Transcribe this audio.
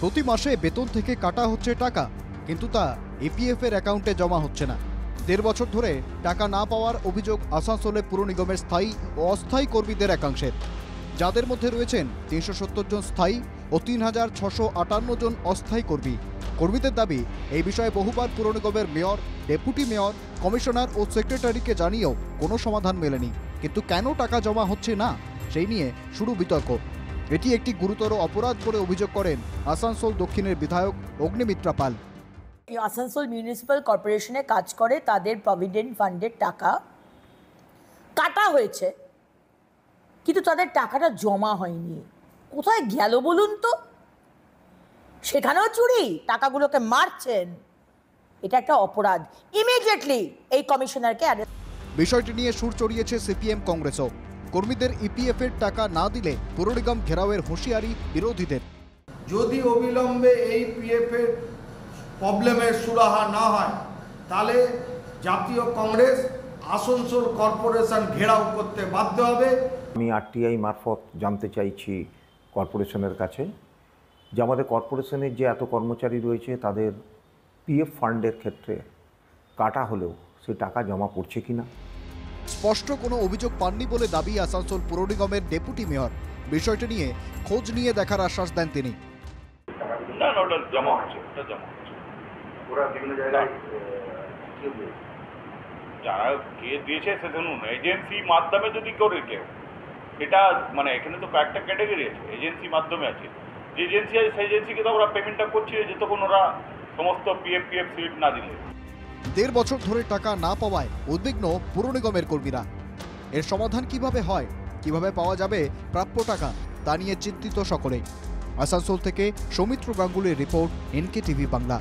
প্রতি মাসে বেতন থেকে কাটা হচ্ছে টাকা, কিন্তু তা ইপিএফ এর অ্যাকাউন্টে জমা হচ্ছে না। ১.৫ বছর ধরে টাকা না পাওয়ার অভিযোগ আসানসোলে পুর নিগমের স্থায়ী ও অস্থায়ী কর্মীদের একাংশের, যাদের মধ্যে রয়েছেন ৩৭০ জন স্থায়ী ও ৩,৬৫৮ জন অস্থায়ী কর্মী। কর্মীদের দাবি, এই বিষয়ে বহুবার পুর নিগমের মেয়র, ডেপুটি মেয়র, কমিশনার ও সেক্রেটারিকে জানিয়েও কোনো সমাধান মেলেনি। কিন্তু কেন টাকা জমা হচ্ছে না, সেই নিয়ে শুরু বিতর্ক। এটি একটি গুরুতর অপরাধ বলে অভিযোগ করেন আসানসোল দক্ষিণের বিধায়ক অগ্নিমিত্রা পাল। আসানসোল মিউনিসিপ্যাল কর্পোরেশনে কাজ করে, তাদের প্রভিডেন্ট ফান্ডের টাকা কাটা হয়েছে, কিন্তু তাদের টাকাটা জমা হয়নি। কোথায় গেল বলুন তো? সেখানেও চুরি, টাকাগুলোকে মারছেন। এটা একটা অপরাধ। ইমিডিয়েটলি এই কমিশনারকে অ্যারেস্ট। বিষয়টি নিয়ে সুর চড়িয়েছে সিপিএম কংগ্রেসও। কর্মীদের ইপিএফ এর টাকা না দিলে পুর নিগম ঘেরাওয়ের হুঁশিয়ারি বিরোধীদের। যদি অবিলম্বে এই পিএফ এর প্রবলেমের সুরাহা না হয়, তাহলে জাতীয় কংগ্রেস আসানসোল কর্পোরেশন ঘেরাও করতে বাধ্য হবে। আমি আরটিআই মারফত জানতে চাইছি কর্পোরেশনের কাছে যে আমাদের কর্পোরেশনের যে এত কর্মচারী রয়েছে তাদের পিএফ ফান্ডের ক্ষেত্রে কাটা হলেও সে টাকা জমা পড়ছে কিনা। স্পষ্ট কোনো অভিযোগ পাননি বলে দাবি আসানসোল পুর নিগমের ডেপুটি মেয়র। বিষয়টি নিয়ে খোঁজ নিয়ে দেখার আশ্বাস দেন তিনি। না, ওটা জমা হচ্ছে, ওরা বিভিন্ন জায়গায় যারা কে দিয়েছে সে ধরুন এজেন্সি মাধ্যমে যদি করে কেউ, এটা মানে এখানে তো কয়েকটা ক্যাটাগরি আছে, এজেন্সি মাধ্যমে আছে। যে এজেন্সি আছে সেই এজেন্সিকে তো ওরা পেমেন্টটা করছে, যতক্ষণ ওরা সমস্ত পিএফ স্লিপ না দিলে। ১.৫ বছর ধরে টাকা না পাওয়ায় উদ্বিগ্ন পুর নিগমের কর্মীরা। এর সমাধান কিভাবে হয়, কিভাবে পাওয়া যাবে প্রাপ্য টাকা, তা নিয়ে চিন্তিত সকলেই। আসানসোল থেকে সৌমিত্র গাঙ্গুলির রিপোর্ট, এনকে টিভি বাংলা।